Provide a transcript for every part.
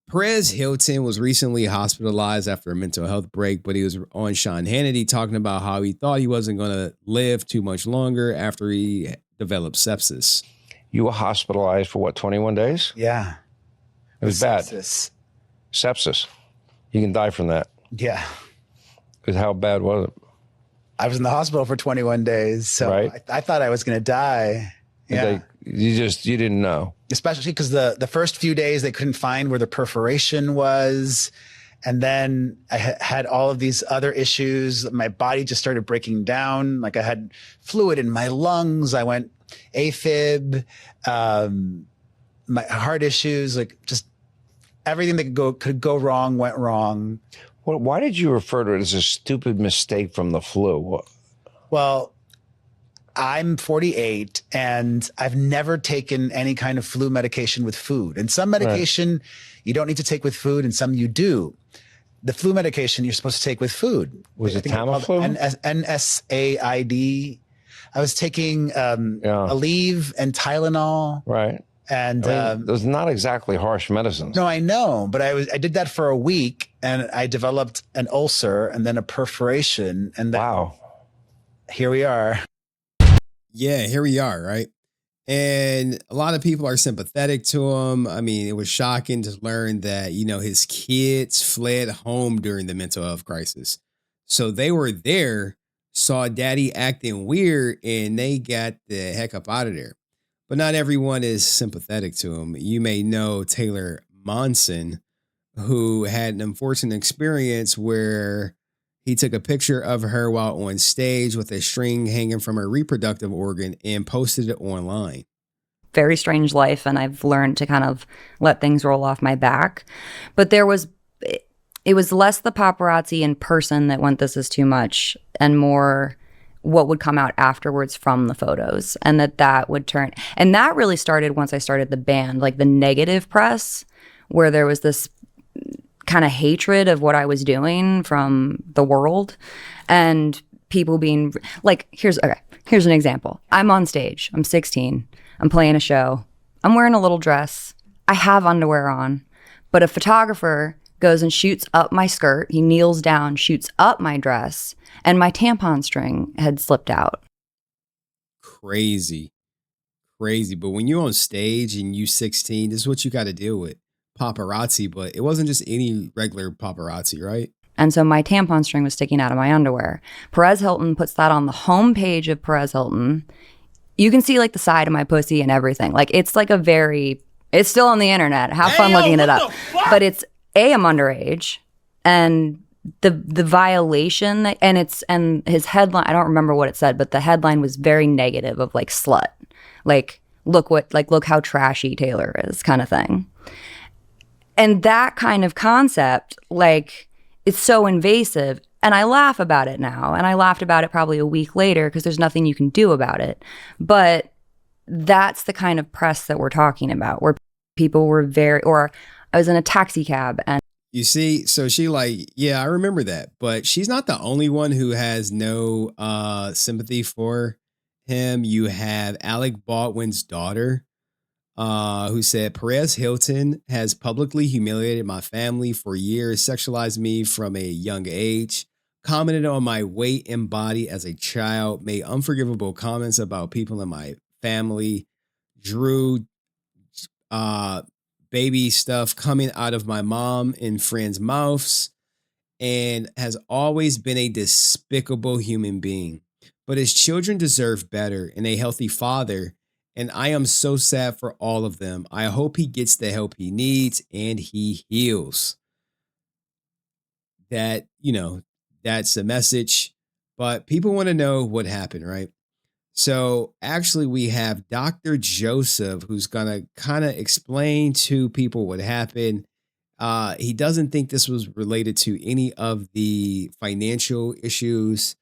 Perez Hilton was recently hospitalized after a mental health break, but he was on Sean Hannity talking about how he thought he wasn't going to live too much longer after he developed sepsis. You were hospitalized for what, 21 days? Yeah. It was bad. Sepsis. You can die from that. Yeah. Because how bad was it? I was in the hospital for 21 days, so Right. I thought I was going to die. Yeah. You didn't know. Especially because the first few days they couldn't find where the perforation was. And then I had all of these other issues. My body just started breaking down. Like I had fluid in my lungs. I went AFib, my heart issues, like just everything that could go wrong went wrong. Well, why did you refer to it as a stupid mistake from the flu? Well, I'm 48 and I've never taken any kind of flu medication with food. And some medication you don't need to take with food and some you do. The flu medication you're supposed to take with food. Was it Tamiflu? NSAID. I was taking Aleve and Tylenol. Right. And those are not exactly harsh medicines. No, I know, but I did that for a week and I developed an ulcer and then a perforation. And then here we are. Yeah, here we are, right? And a lot of people are sympathetic to him. I mean, it was shocking to learn that, his kids fled home during the mental health crisis. So they were there, saw daddy acting weird, and they got the heck up out of there. But not everyone is sympathetic to him. You may know Taylor Monson, who had an unfortunate experience where he took a picture of her while on stage with a string hanging from her reproductive organ and posted it online. Very strange life, and I've learned to kind of let things roll off my back. But it was less the paparazzi in person that went, this is too much, and more what would come out afterwards from the photos, and that would turn. And that really started once I started the band, like the negative press, where there was this kind of hatred of what I was doing from the world, and people being like, here's an example. I'm on stage. I'm 16. I'm playing a show. I'm wearing a little dress. I have underwear on, but a photographer goes and shoots up my skirt. He kneels down, shoots up my dress, and my tampon string had slipped out. Crazy. But when you're on stage and you 16, this is what you got to deal with. Paparazzi, but it wasn't just any regular paparazzi, right? And so my tampon string was sticking out of my underwear. Perez Hilton puts that on the homepage of Perez Hilton. You can see like the side of my pussy and everything. Like it's it's still on the internet. Have fun looking it up. But it's I'm underage, and the violation and his headline, I don't remember what it said, but the headline was very negative of like slut. Like look how trashy Taylor is, kind of thing. And that kind of concept, like, it's so invasive. And I laugh about it now. And I laughed about it probably a week later because there's nothing you can do about it. But that's the kind of press that we're talking about, where people were or I was in a taxi cab and. You see, so she I remember that. But she's not the only one who has no sympathy for him. You have Alec Baldwin's daughter, who said, Perez Hilton has publicly humiliated my family for years, sexualized me from a young age, commented on my weight and body as a child, made unforgivable comments about people in my family, drew baby stuff coming out of my mom and friends' mouths, and has always been a despicable human being. But his children deserve better and a healthy father. And I am so sad for all of them. I hope he gets the help he needs and he heals. That's a message. But people want to know what happened, right? So actually we have Dr. Joseph, who's going to kind of explain to people what happened. He doesn't think this was related to any of the financial issues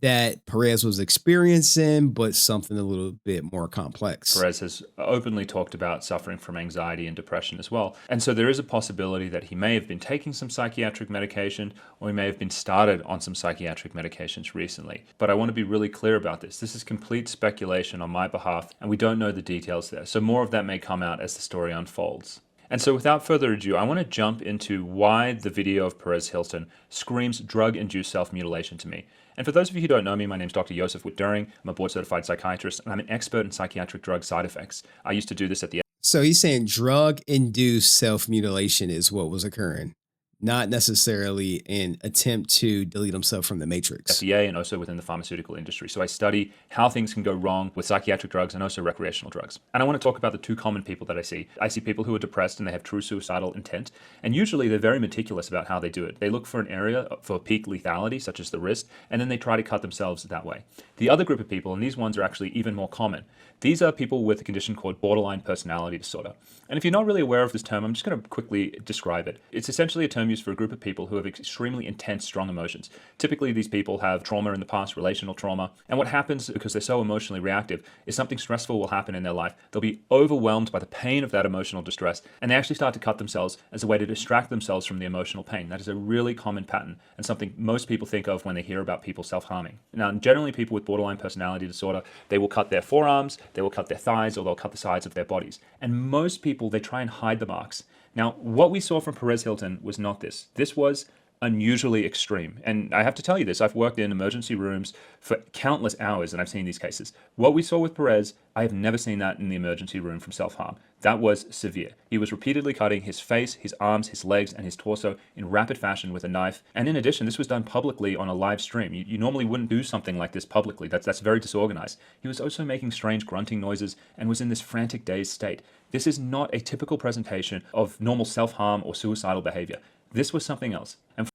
that Perez was experiencing, but something a little bit more complex. Perez has openly talked about suffering from anxiety and depression as well. And so there is a possibility that he may have been taking some psychiatric medication, or he may have been started on some psychiatric medications recently. But I want to be really clear about this. This is complete speculation on my behalf, and we don't know the details there. So more of that may come out as the story unfolds. And so without further ado, I want to jump into why the video of Perez Hilton screams drug-induced self-mutilation to me. And for those of you who don't know me, my name is Dr. Joseph Witt-During. I'm a board-certified psychiatrist, and I'm an expert in psychiatric drug side effects. I used to do this at the So he's saying drug-induced self-mutilation is what was occurring, not necessarily an attempt to delete himself from the matrix. FDA and also within the pharmaceutical industry. So I study how things can go wrong with psychiatric drugs and also recreational drugs. And I want to talk about the two common people that I see. I see people who are depressed and they have true suicidal intent. And usually they're very meticulous about how they do it. They look for an area for peak lethality, such as the wrist, and then they try to cut themselves that way. The other group of people, and these ones are actually even more common, these are people with a condition called borderline personality disorder. And if you're not really aware of this term, I'm just going to quickly describe it. It's essentially a term used for a group of people who have extremely intense, strong emotions. Typically, these people have trauma in the past, relational trauma. And what happens, because they're so emotionally reactive, is something stressful will happen in their life. They'll be overwhelmed by the pain of that emotional distress, and they actually start to cut themselves as a way to distract themselves from the emotional pain. That is a really common pattern and something most people think of when they hear about people self-harming. Now, generally, people with borderline personality disorder, they will cut their forearms, they will cut their thighs, or they'll cut the sides of their bodies. And most people, they try and hide the marks. Now, what we saw from Perez Hilton was not this. This was unusually extreme. And I have to tell you this, I've worked in emergency rooms for countless hours and I've seen these cases. What we saw with Perez, I have never seen that in the emergency room from self-harm. That was severe. He was repeatedly cutting his face, his arms, his legs, and his torso in rapid fashion with a knife. And in addition, this was done publicly on a live stream. You normally wouldn't do something like this publicly. That's very disorganized. He was also making strange grunting noises and was in this frantic, dazed state. This is not a typical presentation of normal self-harm or suicidal behavior. This was something else. And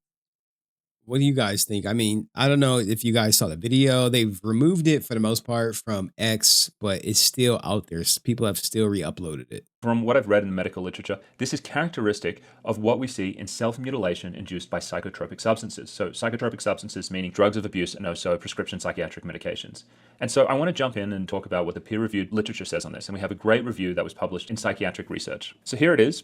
What do you guys think? I mean, I don't know if you guys saw the video. They've removed it for the most part from X, but it's still out there. People have still re-uploaded it. from what I've read in the medical literature, this is characteristic of what we see in self-mutilation induced by psychotropic substances. So psychotropic substances meaning drugs of abuse and also prescription psychiatric medications. And so I want to jump in and talk about what the peer-reviewed literature says on this. And we have a great review that was published in Psychiatric Research. So here it is.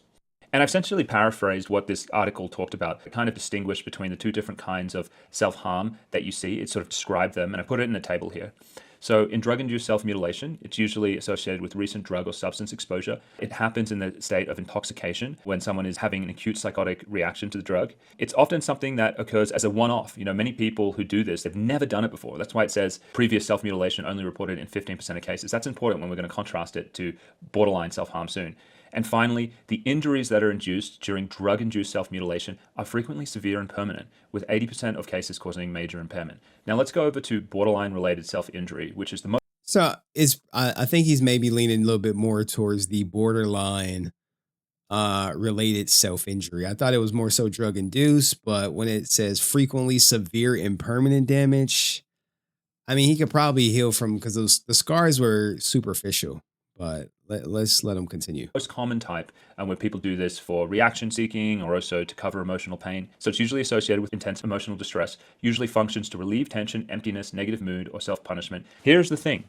And I've essentially paraphrased what this article talked about, kind of distinguished between the two different kinds of self-harm that you see. It sort of described them, and I put it in a table here. So in drug-induced self-mutilation, it's usually associated with recent drug or substance exposure. It happens in the state of intoxication when someone is having an acute psychotic reaction to the drug. It's often something that occurs as a one-off. You know, many people who do this, they've never done it before. That's why it says previous self-mutilation only reported in 15% of cases. That's important when we're going to contrast it to borderline self-harm soon. And finally, the injuries that are induced during drug-induced self-mutilation are frequently severe and permanent, with 80% of cases causing major impairment. Now let's go over to borderline-related self-injury, which is the most... So I think he's maybe leaning a little bit more towards the borderline related self-injury. I thought it was more so drug-induced, but when it says frequently severe and permanent damage, I mean, he could probably heal from, because the scars were superficial. But let's let him continue. Most common type, where people do this for reaction seeking or also to cover emotional pain. So it's usually associated with intense emotional distress, usually functions to relieve tension, emptiness, negative mood, or self-punishment. Here's the thing.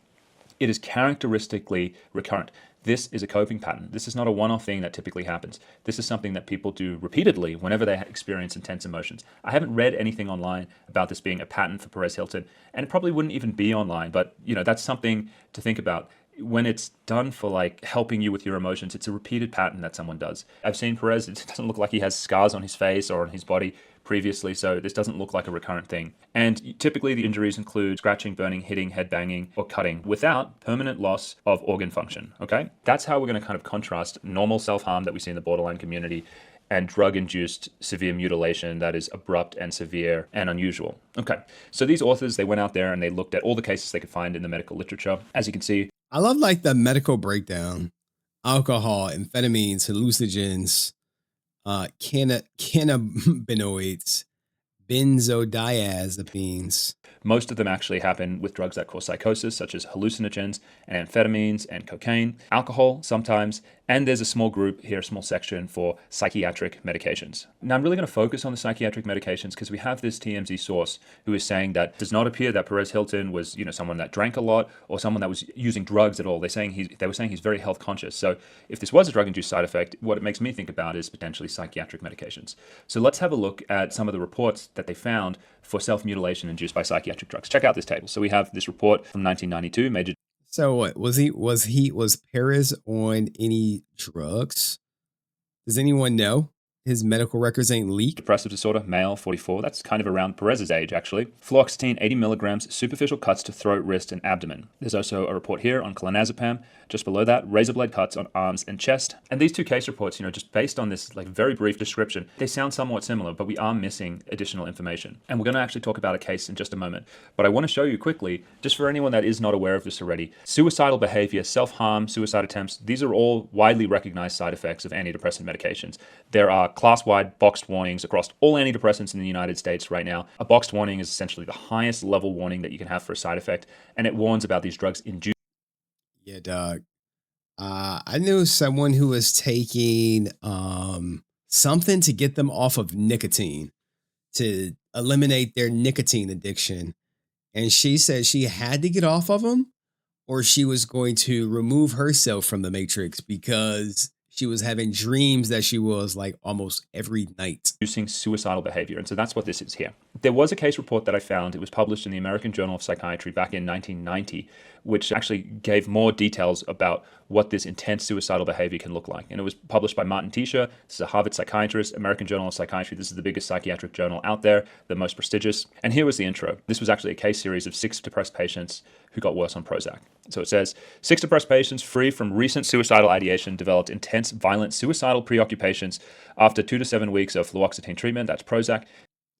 It is characteristically recurrent. This is a coping pattern. This is not a one-off thing that typically happens. This is something that people do repeatedly whenever they experience intense emotions. I haven't read anything online about this being a pattern for Perez Hilton, and it probably wouldn't even be online, but you know, that's something to think about. When it's done for like helping you with your emotions, it's a repeated pattern that someone does. I've seen Perez, it doesn't look like he has scars on his face or on his body previously, so this doesn't look like a recurrent thing. And typically the injuries include scratching, burning, hitting, head banging, or cutting without permanent loss of organ function, okay? That's how we're going to kind of contrast normal self-harm that we see in the borderline community and drug-induced severe mutilation that is abrupt and severe and unusual. Okay, so these authors, they went out there and they looked at all the cases they could find in the medical literature. As you can see, I love like the medical breakdown: alcohol, amphetamines, hallucinogens, cannabinoids, benzodiazepines. most of them actually happen with drugs that cause psychosis, such as hallucinogens and amphetamines and cocaine, alcohol sometimes, and there's a small group here, a small section for psychiatric medications. Now, I'm really going to focus on the psychiatric medications because we have this TMZ source who is saying that it does not appear that Perez Hilton was, someone that drank a lot or someone that was using drugs at all. They were saying he's very health conscious. So if this was a drug-induced side effect, what it makes me think about is potentially psychiatric medications. So let's have a look at some of the reports that they found for self-mutilation induced by psychiatric drugs. Check out this table. So we have this report from 1992, major. So what was Perez on any drugs? Does anyone know his medical records ain't leaked? Depressive disorder, male, 44. That's kind of around Perez's age, actually. Fluoxetine, 80 milligrams, superficial cuts to throat, wrist, and abdomen. There's also a report here on clonazepam. Just below that, razor blade cuts on arms and chest. And these two case reports, just based on this very brief description, they sound somewhat similar, but we are missing additional information. And we're going to actually talk about a case in just a moment. But I want to show you quickly, just for anyone that is not aware of this already, suicidal behavior, self-harm, suicide attempts, these are all widely recognized side effects of antidepressant medications. There are class-wide boxed warnings across all antidepressants in the United States right now. A boxed warning is essentially the highest level warning that you can have for a side effect, and it warns about these drugs inducing. Yeah, dog. I knew someone who was taking something to get them off of nicotine to eliminate their nicotine addiction. And she said she had to get off of them or she was going to remove herself from the matrix because she was having dreams that she was like almost every night. Inducing suicidal behavior. And so that's what this is here. There was a case report that I found. It was published in the American Journal of Psychiatry back in 1990, which actually gave more details about what this intense suicidal behavior can look like. And it was published by Martin Tisha. This is a Harvard psychiatrist, American Journal of Psychiatry. This is the biggest psychiatric journal out there, the most prestigious. And here was the intro. This was actually a case series of 6 depressed patients who got worse on Prozac. So it says, 6 depressed patients free from recent suicidal ideation developed intense, violent suicidal preoccupations after 2 to 7 weeks of fluoxetine treatment, that's Prozac.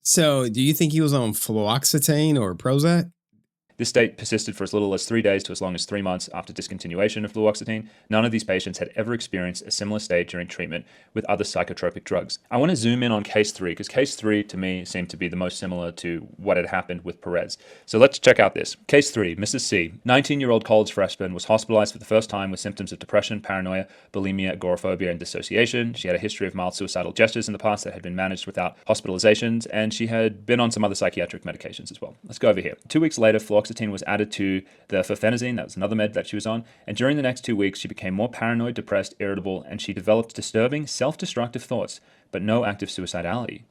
So do you think he was on fluoxetine or Prozac? This state persisted for as little as 3 days to as long as 3 months after discontinuation of fluoxetine. None of these patients had ever experienced a similar state during treatment with other psychotropic drugs. I want to zoom in on case 3 because case 3 to me seemed to be the most similar to what had happened with Perez. So let's check out this. Case 3, Mrs. C, 19-year-old college freshman, was hospitalized for the first time with symptoms of depression, paranoia, bulimia, agoraphobia, and dissociation. She had a history of mild suicidal gestures in the past that had been managed without hospitalizations, and she had been on some other psychiatric medications as well. Let's go over here. 2 weeks later, fluoxetine was added to the fluphenazine, that was another med that she was on, and during the next 2 weeks, she became more paranoid, depressed, irritable, and she developed disturbing, self-destructive thoughts, but no active suicidality.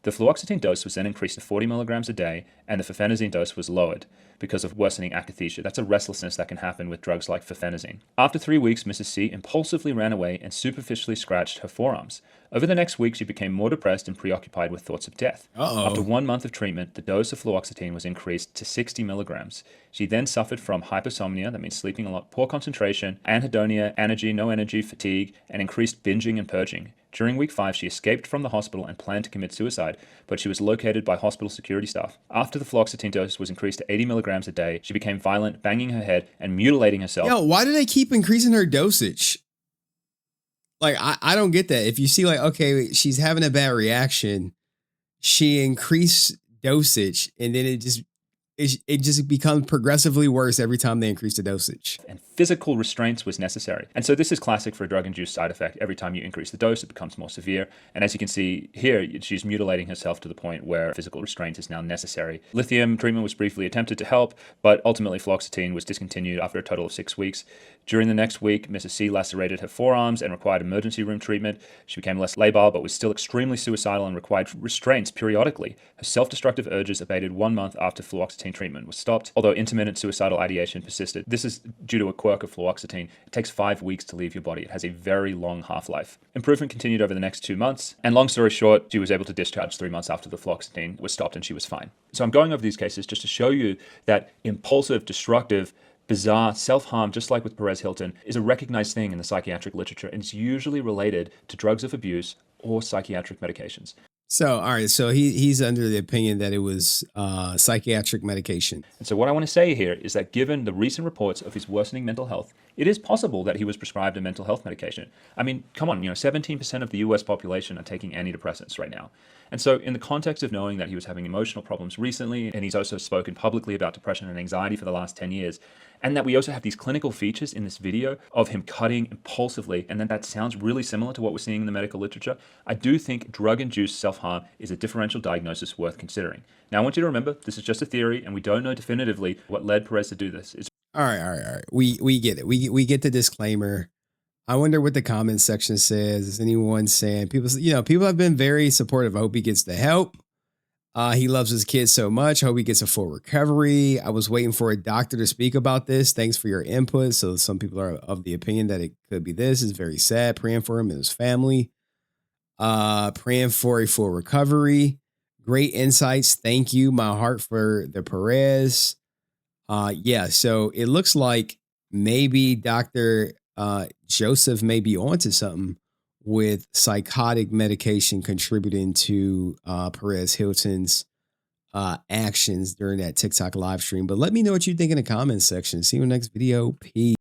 The fluoxetine dose was then increased to 40 milligrams a day, and the fluphenazine dose was lowered because of worsening akathisia. That's a restlessness that can happen with drugs like fluphenazine. After 3 weeks, Mrs. C impulsively ran away and superficially scratched her forearms. Over the next week, she became more depressed and preoccupied with thoughts of death. After 1 month of treatment, the dose of fluoxetine was increased to 60 milligrams. She then suffered from hypersomnia, that means sleeping a lot, poor concentration, anhedonia, no energy, fatigue, and increased binging and purging. During week 5, she escaped from the hospital and planned to commit suicide, but she was located by hospital security staff. After the fluoxetine dose was increased to 80 milligrams a day, she became violent, banging her head and mutilating herself. Yo, why do they keep increasing her dosage? Like, I don't get that. If you see like, okay, she's having a bad reaction, she increased dosage and then it just becomes progressively worse every time they increase the dosage. And physical restraints was necessary. And so this is classic for a drug-induced side effect. Every time you increase the dose, it becomes more severe. And as you can see here, she's mutilating herself to the point where physical restraint is now necessary. Lithium treatment was briefly attempted to help, but ultimately fluoxetine was discontinued after a total of 6 weeks. During the next week, Mrs. C lacerated her forearms and required emergency room treatment. She became less labile, but was still extremely suicidal and required restraints periodically. Her self-destructive urges abated 1 month after fluoxetine treatment was stopped, although intermittent suicidal ideation persisted. This is due to a quirk of fluoxetine. It takes 5 weeks to leave your body. It has a very long half-life. Improvement continued over the next 2 months, and long story short, she was able to discharge 3 months after the fluoxetine was stopped and she was fine. So I'm going over these cases just to show you that impulsive, destructive, bizarre self-harm, just like with Perez Hilton, is a recognized thing in the psychiatric literature, and it's usually related to drugs of abuse or psychiatric medications. So, all right. So he's under the opinion that it was psychiatric medication. And so what I want to say here is that given the recent reports of his worsening mental health, it is possible that he was prescribed a mental health medication. I mean, come on, 17% of the US population are taking antidepressants right now. And so in the context of knowing that he was having emotional problems recently, and he's also spoken publicly about depression and anxiety for the last 10 years, and that we also have these clinical features in this video of him cutting impulsively, and then that sounds really similar to what we're seeing in the medical literature, I do think drug-induced self-harm is a differential diagnosis worth considering. Now, I want you to remember, this is just a theory, and we don't know definitively what led Perez to do this. All right. We get it. We get the disclaimer. I wonder what the comment section says. Is anyone saying people have been very supportive. I hope he gets the help. He loves his kids so much. I hope he gets a full recovery. I was waiting for a doctor to speak about this. Thanks for your input. So some people are of the opinion that it could be this. It's very sad. Praying for him and his family. Praying for a full recovery. Great insights. Thank you. My heart for the Perez. Yeah, so it looks like maybe Dr. Joseph may be onto something with psychotic medication contributing to Perez Hilton's actions during that TikTok live stream. But let me know what you think in the comments section. See you in the next video. Peace.